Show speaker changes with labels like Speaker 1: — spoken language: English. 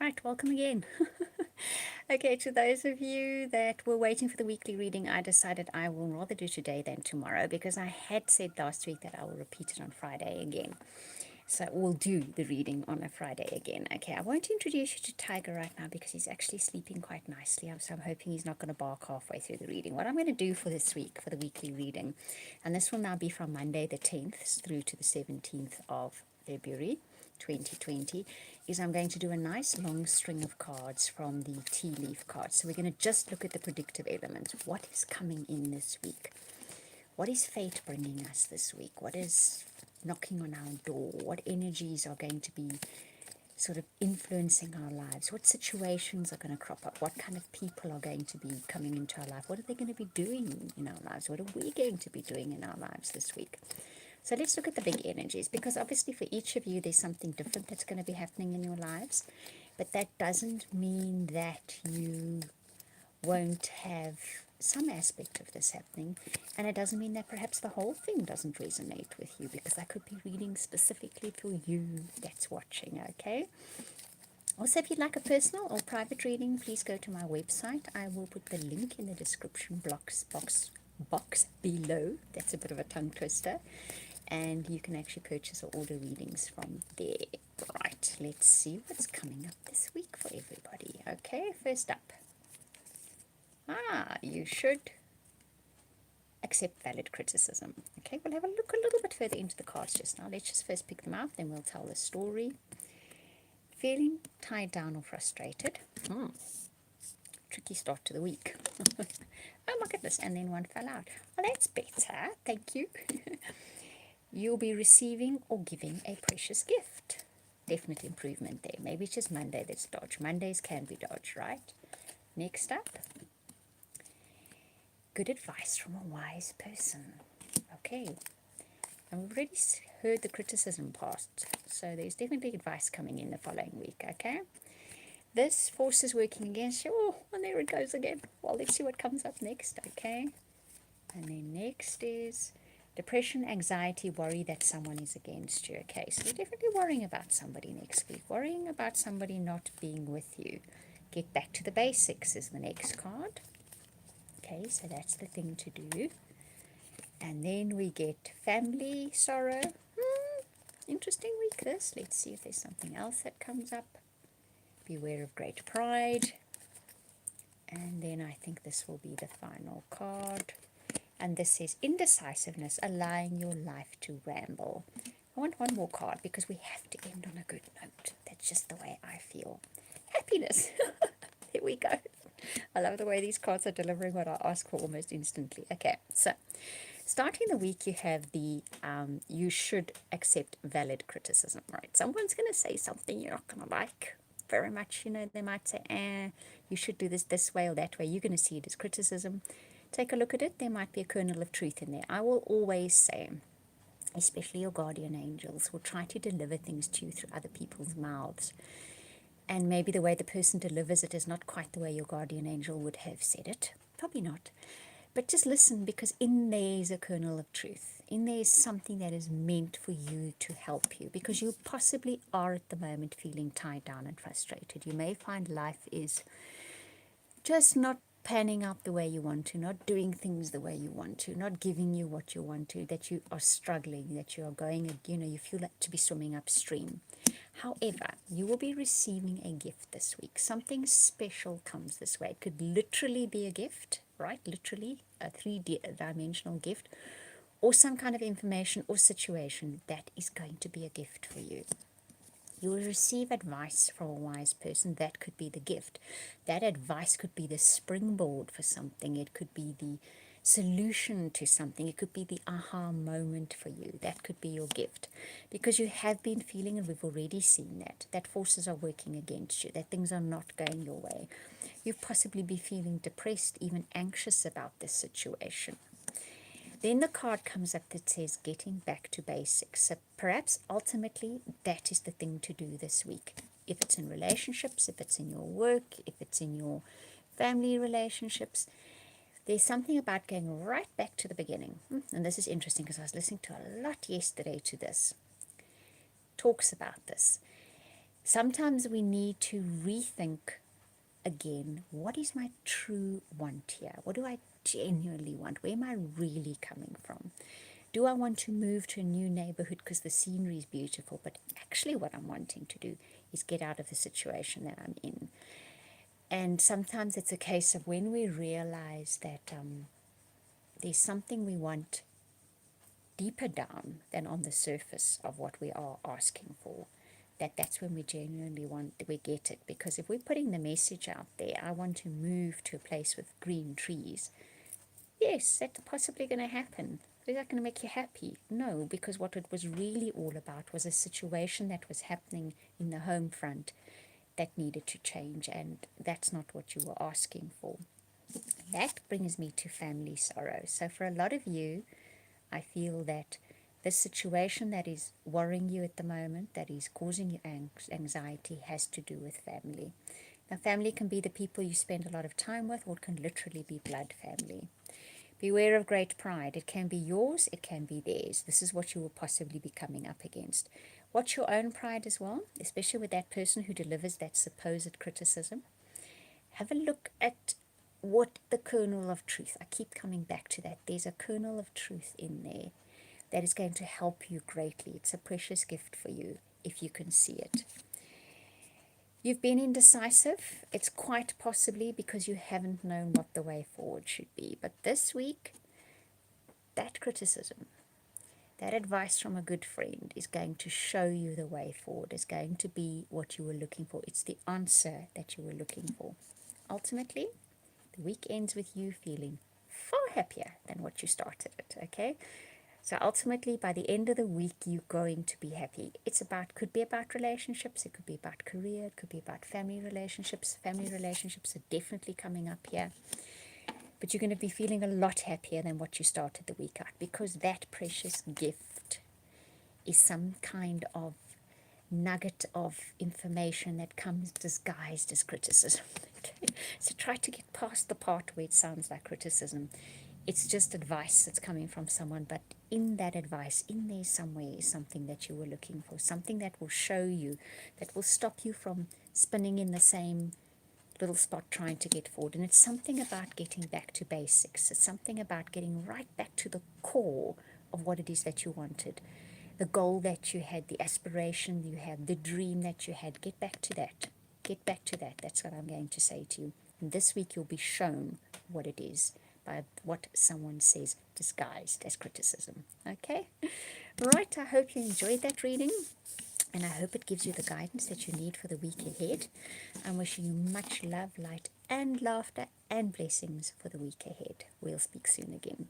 Speaker 1: Right, welcome again. Okay, to those of you that were waiting for the weekly reading, I decided I will rather do today than tomorrow because I had said last week that I will repeat it on Friday again. So we'll do the reading on a Friday again. Okay, I won't introduce you to Tiger right now because he's actually sleeping quite nicely. So I'm hoping he's not going to bark halfway through the reading. What I'm going to do for this week, for the weekly reading, and this will now be from Monday the 10th through to the 17th of February 2020, is I'm going to do a nice long string of cards from the tea leaf cards. So we're going to just look at the predictive elements. What is coming in this week? What is fate bringing us this week? What is knocking on our door? What energies are going to be sort of influencing our lives? What situations are going to crop up? What kind of people are going to be coming into our life? What are they going to be doing in our lives? What are we going to be doing in our lives this week? So let's look at the big energies, because obviously for each of you there's something different that's going to be happening in your lives, but that doesn't mean that you won't have some aspect of this happening, and it doesn't mean that perhaps the whole thing doesn't resonate with you, because I could be reading specifically for you that's watching. Okay, also, if you'd like a personal or private reading, please go to my website. I will put the link in the description box below. That's a bit of a tongue twister, and you can actually purchase or order readings from there. Right, let's see what's coming up this week for everybody. Okay, first up, you should accept valid criticism. Okay, we'll have a look a little bit further into the cards just now. Let's just first pick them out, then we'll tell the story. Feeling tied down or frustrated. Tricky start to the week. Oh my goodness, and then one fell out. Well, that's better, thank you. You'll be receiving or giving a precious gift. Definite improvement there. Maybe it's just Monday that's dodge. Mondays can be dodge, right? Next up, good advice from a wise person. Okay, I've already heard the criticism part, so there's definitely advice coming in the following week. Okay, this force is working against you. Oh, and there it goes again. Well, let's see what comes up next. Okay, and then next is depression, anxiety, worry that someone is against you. Okay, so you're definitely worrying about somebody next week, worrying about somebody not being with you. Get back to the basics is the next card. Okay, so that's the thing to do. And then we get family, sorrow. Interesting week this. Let's see if there's something else that comes up. Beware of great pride. And then I think this will be the final card. And this says indecisiveness, allowing your life to ramble. I want one more card because we have to end on a good note. That's just the way I feel. Happiness. There we go. I love the way these cards are delivering what I ask for almost instantly. Okay, so starting the week, you have the you should accept valid criticism, right? Someone's going to say something you're not going to like very much. You know, they might say, you should do this way or that way. You're going to see it as criticism. Take a look at it. There might be a kernel of truth in there. I will always say, especially your guardian angels, will try to deliver things to you through other people's mouths. And maybe the way the person delivers it is not quite the way your guardian angel would have said it. Probably not. But just listen, because in there is a kernel of truth. In there is something that is meant for you to help you, because you possibly are at the moment feeling tied down and frustrated. You may find life is just not panning out the way you want to, not doing things the way you want to, not giving you what you want to, that you are struggling, that you are going, you feel like to be swimming upstream. However, you will be receiving a gift this week. Something special comes this way. It could literally be a gift, right? Literally a three-dimensional gift, or some kind of information or situation that is going to be a gift for you. You will receive advice from a wise person. That could be the gift. That advice could be the springboard for something. It could be the solution to something. It could be the aha moment for you. That could be your gift. Because you have been feeling, and we've already seen that forces are working against you, that things are not going your way. You've possibly been feeling depressed, even anxious about this situation. Then the card comes up that says getting back to basics. So perhaps ultimately that is the thing to do this week. If it's in relationships, if it's in your work, if it's in your family relationships, there's something about going right back to the beginning. And this is interesting because I was listening to a lot yesterday to this. Talks about this. Sometimes we need to rethink again, what is my true want here? What do I genuinely want? Where am I really coming from? Do I want to move to a new neighborhood because the scenery is beautiful? But actually, what I'm wanting to do is get out of the situation that I'm in. And sometimes it's a case of when we realize that there's something we want deeper down than on the surface of what we are asking for, that's when we genuinely want, we get it. Because if we're putting the message out there, I want to move to a place with green trees, yes, that's possibly going to happen. Is that going to make you happy? No, because what it was really all about was a situation that was happening in the home front that needed to change, and that's not what you were asking for. That brings me to family sorrow. So for a lot of you, I feel that this situation that is worrying you at the moment, that is causing you anxiety, has to do with family. Now, family can be the people you spend a lot of time with, or it can literally be blood family. Beware of great pride. It can be yours, it can be theirs. This is what you will possibly be coming up against. Watch your own pride as well, especially with that person who delivers that supposed criticism. Have a look at what the kernel of truth, I keep coming back to that. There's a kernel of truth in there that is going to help you greatly. It's a precious gift for you if you can see it. You've been indecisive. It's quite possibly because you haven't known what the way forward should be. But this week, that criticism, that advice from a good friend is going to show you the way forward. It's going to be what you were looking for. It's the answer that you were looking for. Ultimately, the week ends with you feeling far happier than what you started it, okay? So ultimately, by the end of the week, you're going to be happy. Could be about relationships, it could be about career, it could be about family relationships. Family relationships are definitely coming up here. But you're going to be feeling a lot happier than what you started the week out, because that precious gift is some kind of nugget of information that comes disguised as criticism. Okay? So try to get past the part where it sounds like criticism. It's just advice that's coming from someone, but in that advice, in there somewhere is something that you were looking for, something that will show you, that will stop you from spinning in the same little spot trying to get forward. And it's something about getting back to basics. It's something about getting right back to the core of what it is that you wanted, the goal that you had, the aspiration you had, the dream that you had. Get back to that. Get back to that. That's what I'm going to say to you. And this week you'll be shown what it is by what someone says disguised as criticism. Okay? Right, I hope you enjoyed that reading, and I hope it gives you the guidance that you need for the week ahead. I'm wishing you much love, light, and laughter and blessings for the week ahead. We'll speak soon again.